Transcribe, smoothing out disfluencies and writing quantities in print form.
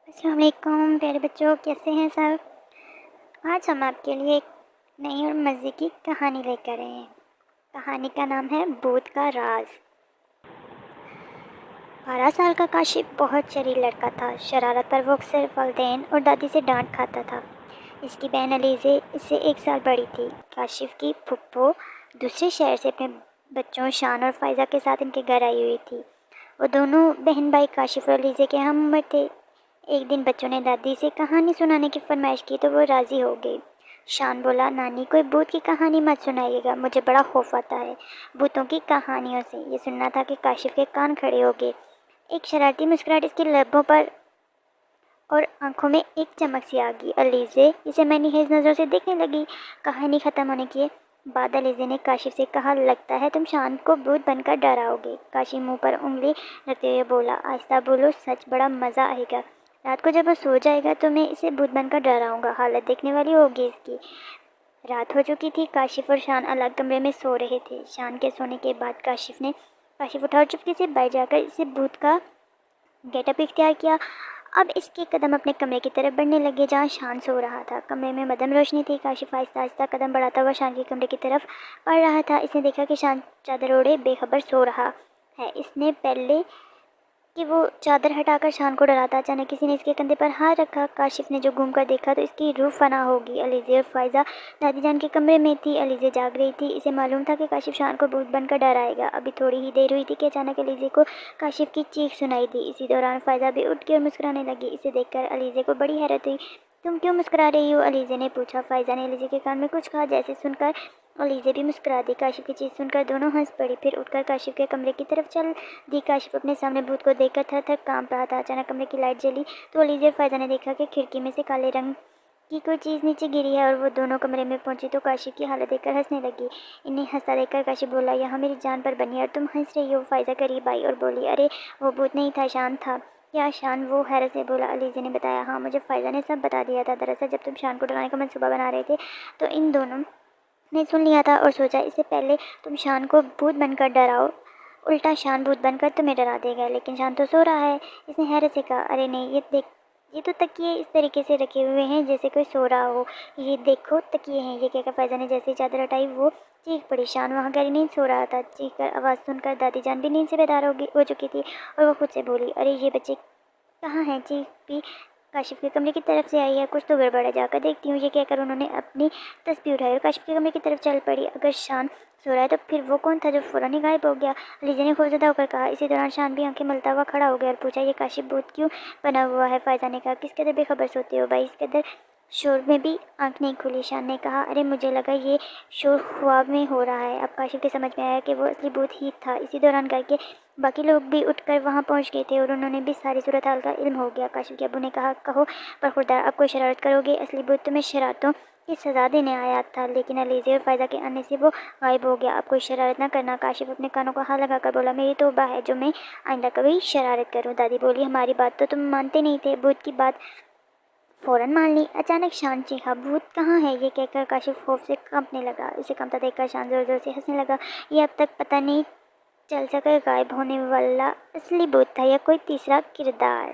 السلام علیکم پیارے بچوں، کیسے ہیں سب؟ آج ہم آپ کے لیے ایک نئی اور مزے کی کہانی لے کر آئے ہیں۔ کہانی کا نام ہے بھوت کا راز۔ 12 سال کا کاشف بہت شریر لڑکا تھا۔ شرارت پر وہ اکثر والدین اور دادی سے ڈانٹ کھاتا تھا۔ اس کی بہن علیزے اس سے 1 سال بڑی تھی۔ کاشف کی پھپھو دوسرے شہر سے اپنے بچوں شان اور فائزہ کے ساتھ ان کے گھر آئی ہوئی تھی۔ وہ دونوں بہن بھائی کاشف اور علیزے کے ہم عمر تھے۔ ایک دن بچوں نے دادی سے کہانی سنانے کی فرمائش کی تو وہ راضی ہو گئی۔ شان بولا، نانی کوئی بھوت کی کہانی مت سنائیے گا، مجھے بڑا خوف آتا ہے بھوتوں کی کہانیوں سے۔ یہ سننا تھا کہ کاشف کے کان کھڑے ہو گئے۔ ایک شرارتی مسکراہٹ اس کے لبوں پر اور آنکھوں میں ایک چمک سی آ گئی۔ علیزے اسے منحوس نظروں سے دیکھنے لگی۔ کہانی ختم ہونے کے بعد علیزے نے کاشف سے کہا، لگتا ہے تم شان کو بھوت بن کر ڈراؤ گے۔ کاشف منہ پر انگلی رکھتے ہوئے بولا، آہستہ بولو، سچ بڑا مزہ آئے گا۔ رات کو جب وہ سو جائے گا تو میں اسے بھوت بن کر ڈراؤں گا، حالت دیکھنے والی ہوگی اس کی۔ رات ہو چکی تھی۔ کاشف اور شان الگ کمرے میں سو رہے تھے۔ شان کے سونے کے بعد کاشف اٹھا اور چپکے سے باہر جا کر اسے بھوت کا گیٹ اپ اختیار کیا۔ اب اس کے قدم اپنے کمرے کی طرف بڑھنے لگے جہاں شان سو رہا تھا۔ کمرے میں مدھم روشنی تھی۔ کاشف آہستہ آہستہ قدم بڑھاتا ہوا شان کے کمرے کی طرف بڑھ رہا تھا۔ اس نے دیکھا کہ شان چادر اوڑھے بے خبر سو رہا ہے۔ اس نے پہلے کہ وہ چادر ہٹا کر شان کو ڈراتا، اچانک کسی نے اس کے کندھے پر ہاتھ رکھا۔ کاشف نے جو گھوم کر دیکھا تو اس کی روح فنا ہوگی۔ علیزے اور فائزہ دادی جان کے کمرے میں تھی۔ علیزے جاگ رہی تھی۔ اسے معلوم تھا کہ کاشف شان کو بھوت بن کر ڈرائے گا۔ ابھی تھوڑی ہی دیر ہوئی تھی کہ اچانک علیزے کو کاشف کی چیخ سنائی دی۔ اسی دوران فائزہ بھی اٹھ گئی اور مسکرانے لگی۔ اسے دیکھ کر علیزے کو بڑی حیرت ہوئی۔ تم کیوں مسکرا رہی ہو؟ علیزے نے پوچھا۔ فائزہ نے علیزے کے کان میں کچھ کہا جیسے سن کر علیزے بھی مسکرا دی۔ کاشف کی چیخ سن کر دونوں ہنس پڑی، پھر اٹھ کر کاشف کے کمرے کی طرف چل دی۔ کاشف اپنے سامنے بھوت کو دیکھ کر تھر تھر کانپ رہا تھا۔ اچانک کمرے کی لائٹ جلی تو علیزے اور فائزہ نے دیکھا کہ کھڑکی میں سے کالے رنگ کی کوئی چیز نیچے گری ہے اور وہ دونوں کمرے میں پہنچی تو کاشف کی حالت دیکھ کر ہنسنے لگی۔ انہیں ہنستا دیکھ کر کاشف بولا، یہاں میری جان پر بنی ہے اور تم ہنس رہی ہو؟ فائزہ قریب آئی اور بولی، ارے وہ بھوت نہیں تھا، شان تھا۔ کیا شان؟ وہ حیرت سے بولا۔ علیزے نے بتایا، ہاں مجھے فائزہ نے سب بتا دیا تھا۔ دراصل جب تم شان کو ڈرانے کا منصوبہ بنا رہے تھے تو ان دونوں نے سن لیا تھا اور سوچا اس سے پہلے تم شان کو بھوت بن کر ڈراؤ، الٹا شان بھوت بن کر تمہیں ڈرا دے گا، لیکن شان تو سو رہا ہے۔ اس نے حیرت سے کہا، ارے نہیں، یہ تو تکیے اس طریقے سے رکھے ہوئے ہیں جیسے کوئی سو رہا ہو، یہ دیکھو تکیے ہیں۔ یہ کہہ کر فائزہ نے جیسے ہی چادر ہٹائی وہ چیخ پڑی۔ شان وہاں گہری نیند سو رہا تھا۔ چیخ کر آواز سن کر دادی جان بھی نیند سے بیدار ہو چکی تھی اور وہ خود سے بولی، ارے یہ بچے کہاں ہیں؟ چیخ بھی کاشف کے کمرے کی طرف سے آئی ہے، کچھ تو گڑبڑ ہے، جا کر دیکھتی ہوں۔ یہ کہہ کر انہوں نے اپنی تسبیح اٹھائی اور کاشف کے کمرے کی طرف چل پڑی۔ اگر شان سو رہا ہے تو پھر وہ کون تھا جو فوراً ہی غائب ہو گیا؟ علیزے نے خوفزدہ ہو کر کہا۔ اسی دوران شان بھی آنکھیں ملتا ہوا کھڑا ہو گیا اور پوچھا، یہ کاشف بھوت کیوں بنا ہوا ہے؟ فائزہ نے کہا، کس قدر بے خبر سوتے ہو بھائی، اس قدر شور میں بھی آنکھ نہیں کھلی۔ شان نے کہا، ارے مجھے لگا یہ شور خواب میں ہو رہا ہے۔ اب کاشف کے سمجھ میں آیا کہ وہ اصلی بھوت ہی تھا۔ اسی دوران گھر کے باقی لوگ بھی اٹھ کر وہاں پہنچ گئے تھے اور انہوں نے بھی ساری صورتحال کا علم ہو گیا۔ کاشف کے ابو نے کہا، کہو برخوردار، اب کوئی شرارت کرو گے؟ اصلی بھوت تمہیں شرارتوں کی سزا دینے آیا تھا، لیکن علیزے اور فائزہ کے آنے سے وہ غائب ہو گیا۔ اب کوئی شرارت نہ کرنا۔ کاشف اپنے کانوں کو ہاتھ لگا کر بولا، میری توبہ ہے جو میں آئندہ کبھی شرارت کروں۔ دادی بولی، ہماری بات تو تم مانتے نہیں تھے، بھوت کی بات فوراً مان لی۔ اچانک شان چیخا، بھوت کہاں ہے؟ یہ کہہ کر کاشف خوف سے کانپنے لگا۔ اسے کانپتا دیکھ کر شان زور زور سے ہنسنے لگا۔ یہ اب تک پتہ نہیں چل سکا غائب ہونے والا اصلی بھوت تھا یا کوئی تیسرا کردار۔